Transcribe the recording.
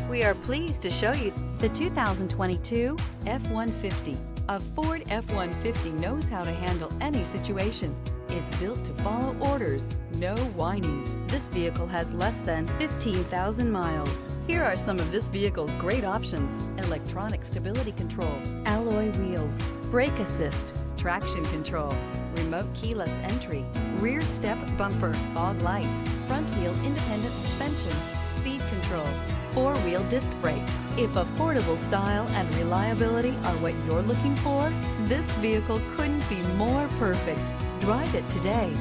We are pleased to show you the 2022 F-150. A Ford F-150 knows how to handle any situation. It's built to follow orders, no whining. This vehicle has less than 15,000 miles. Here are some of this vehicle's great options: electronic stability control, alloy wheels, brake assist, traction control, remote keyless entry, rear step bumper, fog lights, front wheel independent suspension, speed control, four-wheel disc brakes. If affordable style and reliability are what you're looking for, this vehicle couldn't be more perfect. Drive it today.